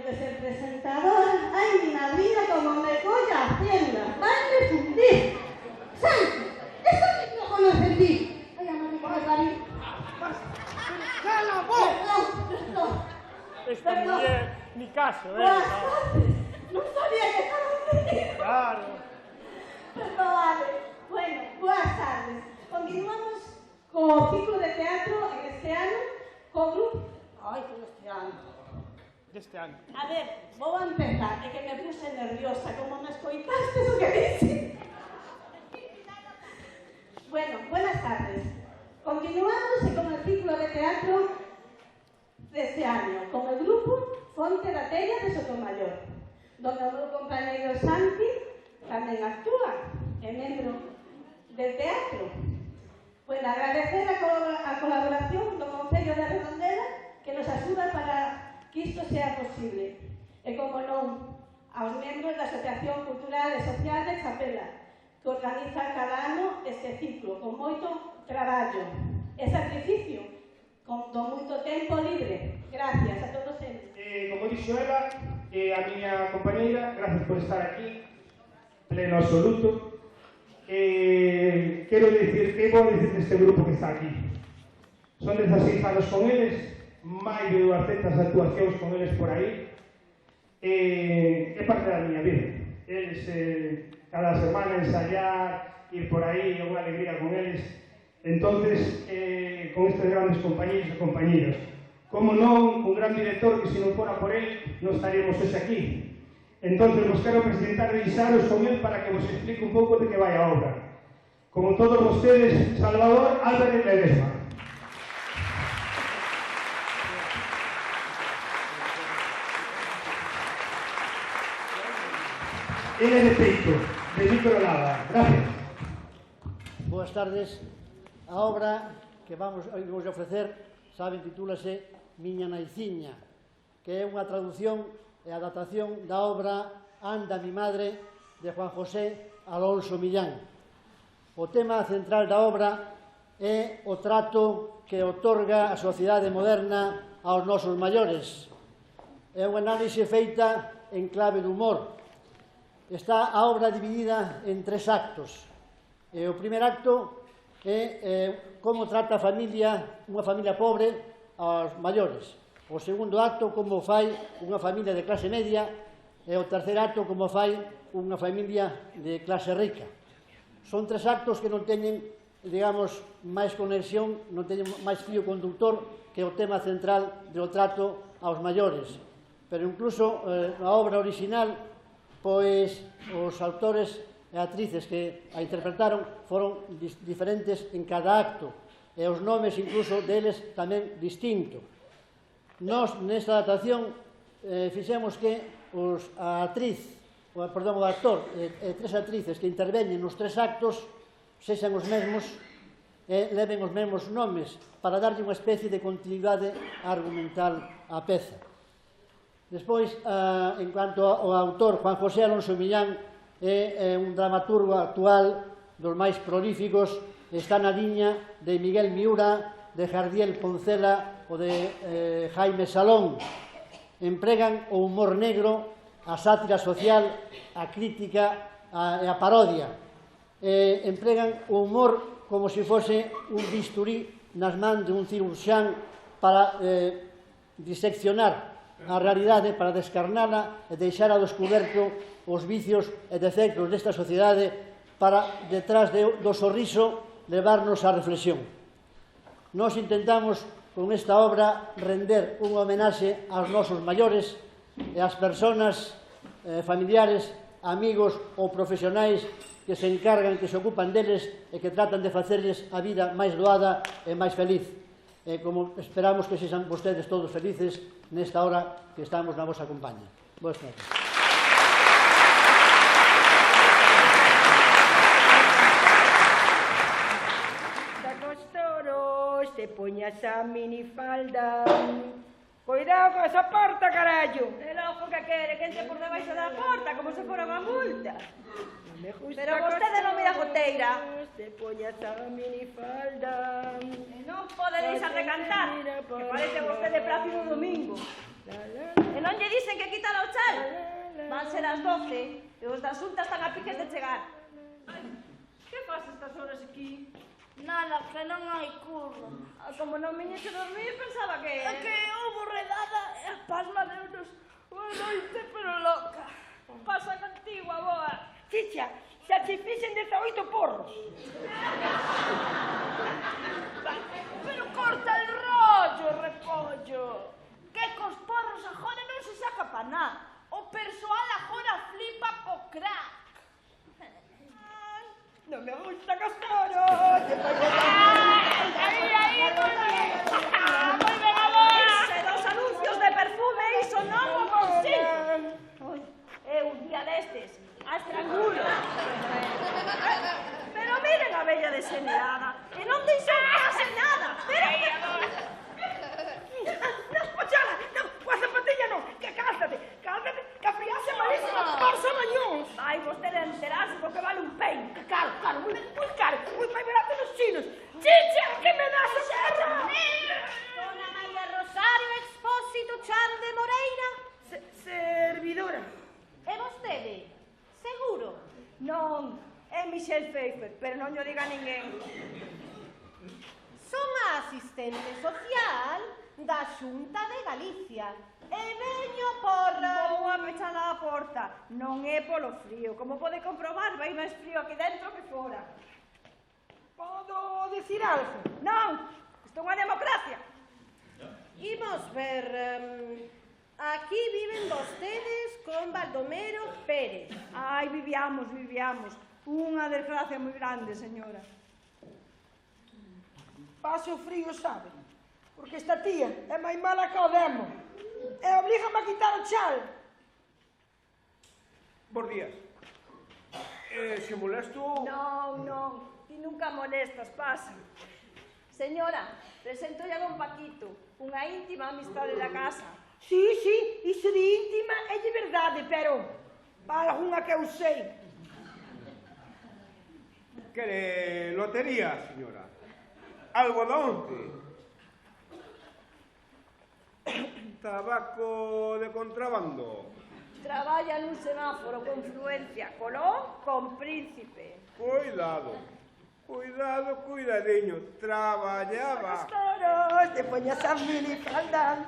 de ser presentador. Ay, mi madrina, como me voy a hacerla. ¡Ay, me fundí! ¡Santi! ¡Esto no conocen ti! ¡Ay, amor, David! ¡Cala vos! Perdón. Esta mujer, ni caso, Buenas tardes. No sabía que estabas aquí. Claro. Perdóname. Bueno, buenas tardes. Continuamos co ciclo de teatro en este ano co grupo... Ai, con este ano. Deste ano. A ver, vou a empezar, é que me puse nerviosa, como me escoitastes o que dixe. Bueno, buenas tardes. Continuamos con el ciclo de teatro deste ano, con el grupo Fonte da Tella de Sotomayor, donde o meu compañeiro Santi tamén actúa, é membro del teatro. Bueno, agradecer a colaboración do Concello de Redondela que nos axuda para que isto sea posible. E, como non, aos membros da Asociación Cultural e Social de Chapela, que organiza cada ano este ciclo, con moito traballo e sacrificio, con moito tempo libre. Gracias a todos eles. Como dixo ela, a miña compañeira, gracias por estar aquí, pleno absoluto. Quero dicir, que vou dicir deste grupo que está aquí? Son 16 anos con eles, máis de 200 actuacións con eles por aí. É parte da miña vida. Eles, cada semana ensayar, ir por aí, é unha alegría con eles. Entonces, con estes grandes compañeros e compañeras, como non, un gran director que se non fora por él, non estaríamos hoxe aquí. Entonces, vos quero presentar e deixaros con él para que vos explique un pouco de que vai a obra. Como todos vostedes, Salvador Álvarez Ledesma. Ele de peito, de Víctor Olada. Gracias. Boas tardes. A obra que vamos a ofrecer, saben, titúlase Miña Naiciña, que é unha traducción e adaptación da obra Anda mi madre, de Juan José Alonso Millán. O tema central da obra é o trato que otorga a sociedade moderna aos nosos maiores. É unha análise feita en clave de humor. Está a obra dividida en 3 actos. O primer acto é como trata a familia, unha familia pobre, aos maiores. O segundo acto, como fai unha familia de clase media, e o terceiro acto, como fai unha familia de clase rica. Son 3 actos que non teñen, digamos, máis conexión, non teñen máis fío conductor que o tema central do trato aos maiores. Pero incluso a obra original, pois os autores e actrices que a interpretaron foron diferentes en cada acto, e os nomes incluso deles tamén distintos. Nós, nesta adaptación, fixemos que o actor e 3 actrices que interveñen nos 3 actos sexan os mesmos e leven os mesmos nomes para darlle unha especie de continuidade argumental á peza. Despois, en cuanto ao autor, Juan José Alonso Millán é un dramaturgo actual dos máis prolíficos. Está na liña de Miguel Miura, de Jardiel Poncela ou de Jaime Salón. Empregan o humor negro, a sátira social, a crítica e a parodia. Empregan o humor como se fose un bisturí nas mans de un cirurxán para diseccionar a realidade, para descarnala e deixar ao descoberto os vicios e defectos desta sociedade para, detrás do sorriso, levarnos á reflexión. Nós intentamos, con esta obra, render unha homenaxe aos nosos maiores e ás persoas familiares, amigos ou profesionais que se encargan, que se ocupan deles e que tratan de facerles a vida máis doada e máis feliz. Como esperamos que sexan vostedes todos felices nesta hora que estamos na vosa compañía. Boas tardes. Te poñas a minifalda. Cuidado con esa porta, carallo. El ojo que quere, que entre por debaixo da porta, como se fora unha multa. Pero vostede non mira goteira. Te poñas a minifalda. Non pode deixar de cantar, que parece vostede Plácido Domingo. E non lle dicen que quitara o chal? Van ser as 12 e os da Xunta están a piques de chegar. Que faz estas horas aquí? Nada, que non hai curro. Como non viñese dormir, pensaba que... É que houve redada e a pasma deunos unha noite pero loca. Pasa contigo, aboa. Chicha, xa te fixen 18 porros. Pero corta el rollo, repollo. Que cos porros agora non se saca pa nada. O persoal agora flipa co crack. Non me gusta Castoro. Aí, moi ben. Moi ben, aboa. Ese dos anuncios de perfume, iso non o consigo. É un día destes, a estrangulo. Pero miren a bella deseneada, e non deixou que pase nada. Pero Non, Pochala, non, coa zapatilla non, que cálzate, que a friase malísima por samañóns. vai vostede a enterarse porque vale un pein. Caro, moi caro, moi máis barato nos chinos. Chicha, que me das a terra? Dona María Rosario Expósito Chan de Moreira. Servidora. E vostede? Seguro? Non, é Michelle Pfeiffer, pero non llo diga ninguén. Son a asistente social da Xunta de Galicia e veño por... Vou a pechar a porta. Non é polo frío. Como pode comprobar, vai máis frío aquí dentro que fora. Podo decir algo? Non, isto é unha democracia. Imos ver... aquí viven vostedes con Baldomero Pérez. Ai, viviamos. Unha desgracia moi grande, señora. Paso frío, sabe? Porque esta tía é máis mala que o demo. E oblígame a quitar o chal. Bos días. Se molesto... Non, ti nunca molestas, pasa. Señora, presento a don Paquito, unha íntima amistade da casa. Sí, iso de íntima é de verdade, pero para algunha que eu sei. Quere lotería, señora? Algo de onte? Tabaco de contrabando? Traballa nun semáforo con Fluencia, Colón con Príncipe. Cuidadiño, traballaba. Toros, te poñas a minifalda.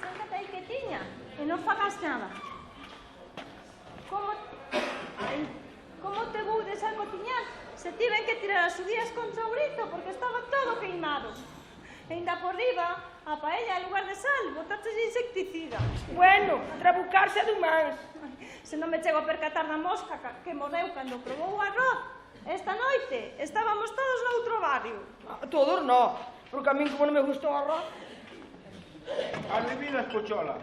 Séntate aí quietiña e non fagas nada. Como te vou deixar cociñar se tiven que tirar as judías con chourizo porque estaba todo queimado? E ainda por riba, a paella en lugar de sal, botaches insecticida. Bueno, trabucarse do mans. Se non me chego a percatar da mosca que morreu cando probou o arroz. Esta noite estábamos todos noutro barrio. Todos no, porque a min como non me gustou o arroz. Adivinas, Pochola?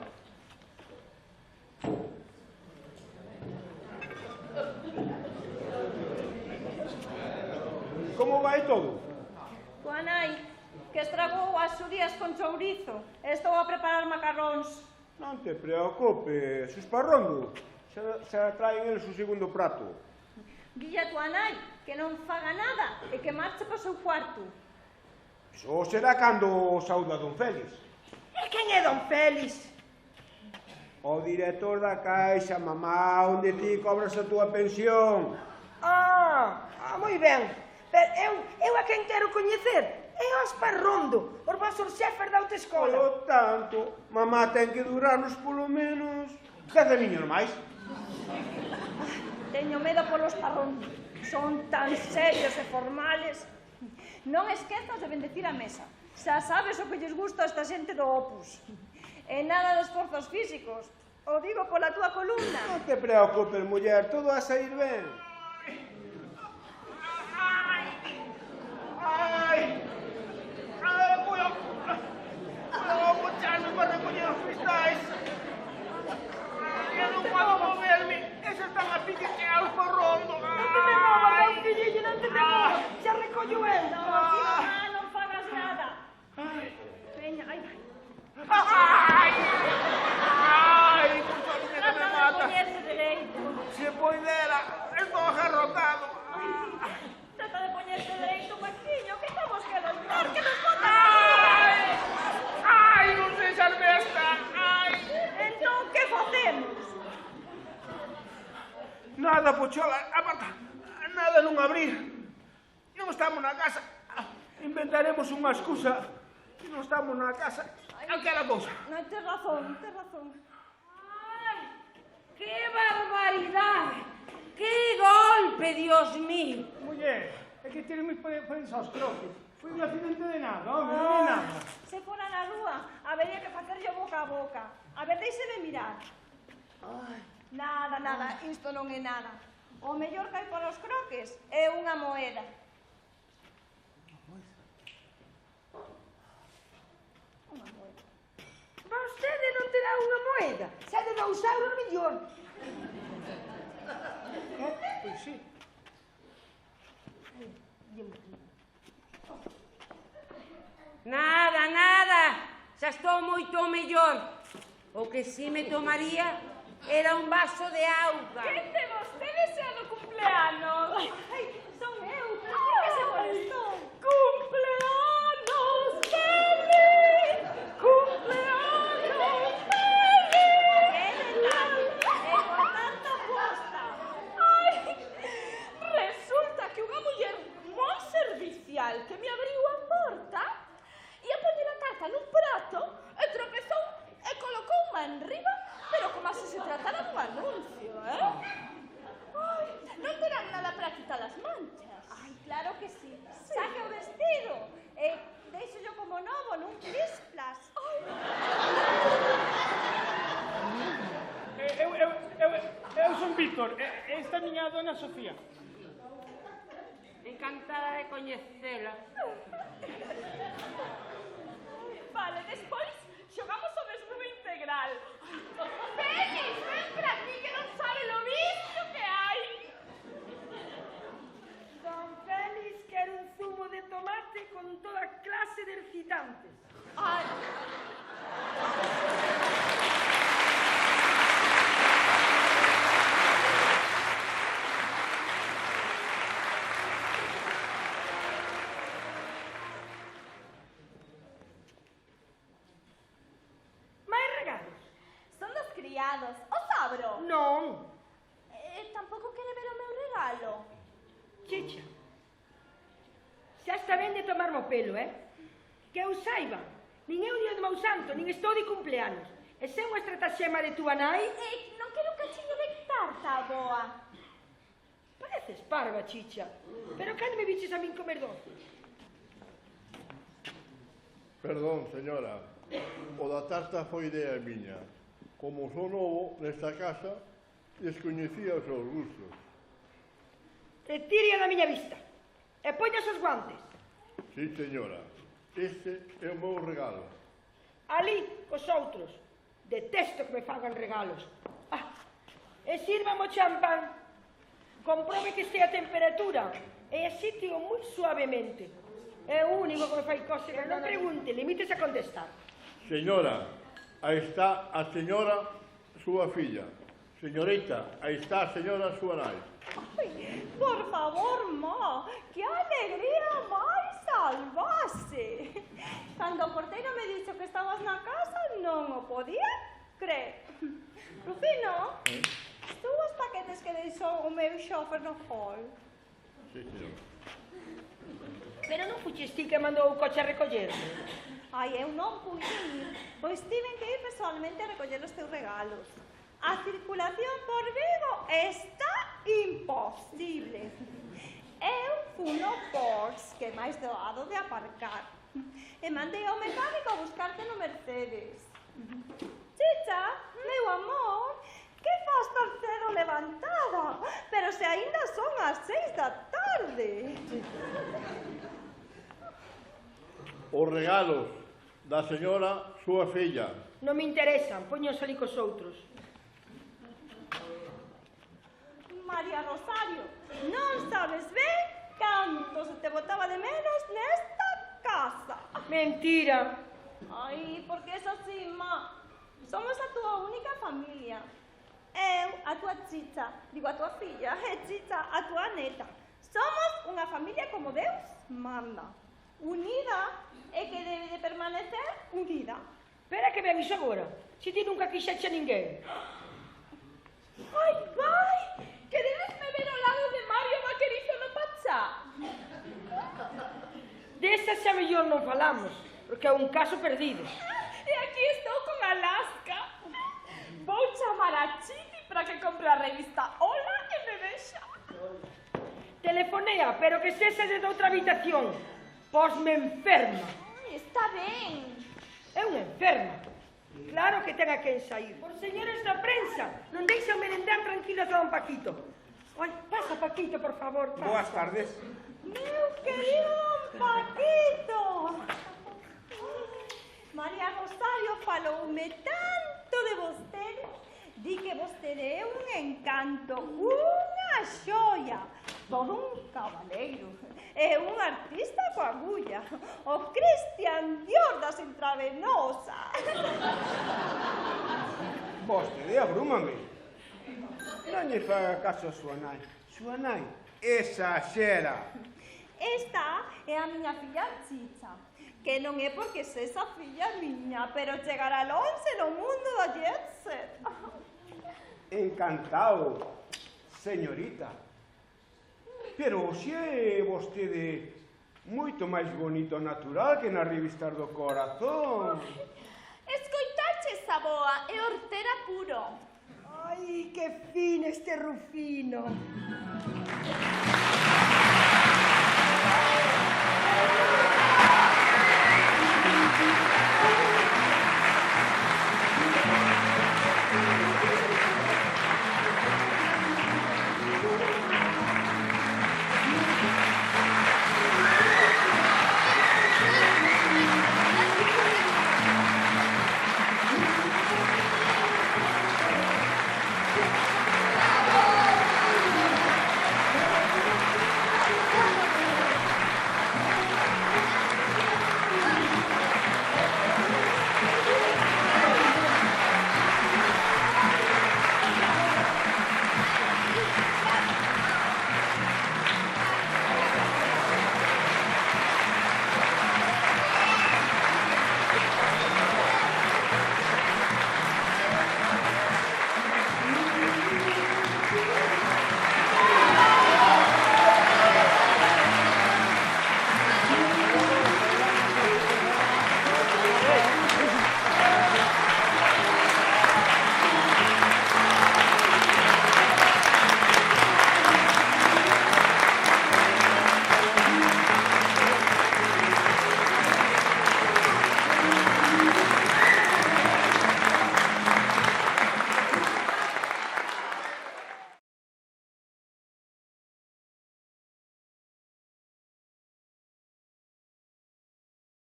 Como vai todo? Coa nai, que estragou as judías con chourizo. Estou a preparar macarróns. Non te preocupes, esparrondo. Xa traen eles o segundo prato. Dille a tua nai que non faga nada e que marche para o seu cuarto. Iso será cando sauda don Félix. E quen é don Félix? O director da caixa, mamá, onde ti cobras a túa pensión. Moi ben. Pero eu a quen quero coñecer é o Esparrondo, os vosos xefes da autoescola. Polo tanto, mamá ten que durarnos polo menos 10 niños máis. Teño medo polos parróns. Son tan serios e formales. Non esquezas de bendecir a mesa. Xa sabes o que lles gusta a esta xente do Opus. E nada de esforzos físicos. O digo pola túa columna. Non te preocupes, muller, todo a sair ben. non abrir. Non estamos na casa. Inventaremos unha excusa. Non estamos na casa. Aquela cousa. Non, tes razón, tes razón. Ai, que barbaridade! Que golpe, Dios mío! Muller, é que tienes moi poderes aos croques. Foi un accidente de nada, home, non é nada. Se fora na rúa, habería que facerlle boca a boca. A ver, deixeme mirar. Ai, nada, nada, isto non é nada. O mellor que hai para os croques é unha moeda. Unha moeda. Vostede non terá unha moeda. Xa de 2 euros millón. Pois sí. Nada, nada. Xa estou moito mellor. O que si me tomaría era un vaso de auga. Que te vostede sea do cumpleanos? Ai, son eu, por que se molestou? Cumpleanos feliz! Cumpleanos feliz! Que detalle, e con tanta posta. Ai, resulta que unha muller moi servicial que me abriu a porta e a poñer a tarta nun prato e tropezou e colocou má enriba, pero como se tratara dun anuncio, Ai, non terán nada para quitar as manchas. Ai, claro que sí. Saque o vestido e deixo yo como novo nun plis-plas. Eu son Víctor, esta é miña dona Sofía. Encantada de coñecela. Vale, despois xogamos o desnudo integral. Félix, ven pra aquí que non sabe lo vicio que hai. Don Félix quer un zumo de tomate con toda clase de excitantes. Ai. Máis regalos? Son dos criados. O sabro? Non. Tampouco quere ver o meu regalo. Chicha, xa está ben de tomarme o pelo, Que eu saiba, nin é o día do meu santo, nin estou de cumpleanos. E se é unha estrataxema de túa nai... Non quero un cachiño de tarta, aboa. Pareces parva, Chicha. Pero cando me viches a min comer doce? Perdón, señora. O da tarta foi idea miña. Como sou novo nesta casa, descoñecía os seus gustos. Retire da miña vista. E poñas os guantes. Sí, señora. Este é o meu regalo. Ali, cos outros. Detesto que me fagan regalos. E sírvame o champán. Comprobe que estea a temperatura. E asíteo moi suavemente. É o único que me fai cócega. Non pregunte, limítese a contestar. Señora, aí está a señora súa filla. Señorita, aí está a señora súa nai. Ai, por favor, ma, que alegría máis salvase. Cando o porteiro me dixo que estabas na casa, non o podía crer. Rufino, tú os paquetes que deixou o meu xofer no hall. Sí, señora. Pero non fuches ti que mandou o coche a recollerme. Ai, eu non puxen ir, pois tiven que ir personalmente a recoller os teus regalos. A circulación por Vigo está imposible. Eu fui no Porsche, que é máis doado de aparcar, e mandei ao mecánico a buscarte no Mercedes. Chicha, meu amor, que faz tan cedo levantada? Pero se aínda son as 6 da tarde. Os regalos da señora súa filla. Non me interesan, poños ali cos outros. María Rosario, non sabes ben canto se te botaba de menos nesta casa. Mentira. Ai, porque es así, ma. Somos a túa única familia. Eu, a túa chicha, digo a túa filla, e chicha, a túa neta. Somos unha familia como Deus manda. Unida e que debe de permanecer unida. Espera que ven iso agora. Se ti nunca quixeche a ninguén. Ai, vai! Queredesme ver ao lado de Mario Vaquerizo no Pacheco? xa mellor non falamos, porque é un caso perdido. E aquí estou con Alaska. Vou chamar a Chiti para que compre a revista Hola e me vexa. Telefonea, pero que sexa de outra habitación. Posme enferma. Está ben. É unha enferma. Claro que ten a quen sair. Por señores da prensa, non deixan merendar tranquilas a don Paquito. Ai, pasa, Paquito, por favor. Pasa. Boas tardes. Meu querido don Paquito! María Rosario faloume tanto de vostede. Di que vostede é un encanto, unha xoia, todo un cabaleiro, é un artista coa agulla, o Christian Dior das intravenosas. Vostede abrúmame. Non lle faga caso a súa nai. Súa nai exaxera. Esta é a miña filla Chicha, que non é porque sexa filla miña, pero chegará lonxe no mundo do jet set. Encantado, señorita. Pero xe é vostede moito máis bonito natural que nas revistas do corazón. Escoitaches a boa, é hortera puro. Ai, que fino este Rufino.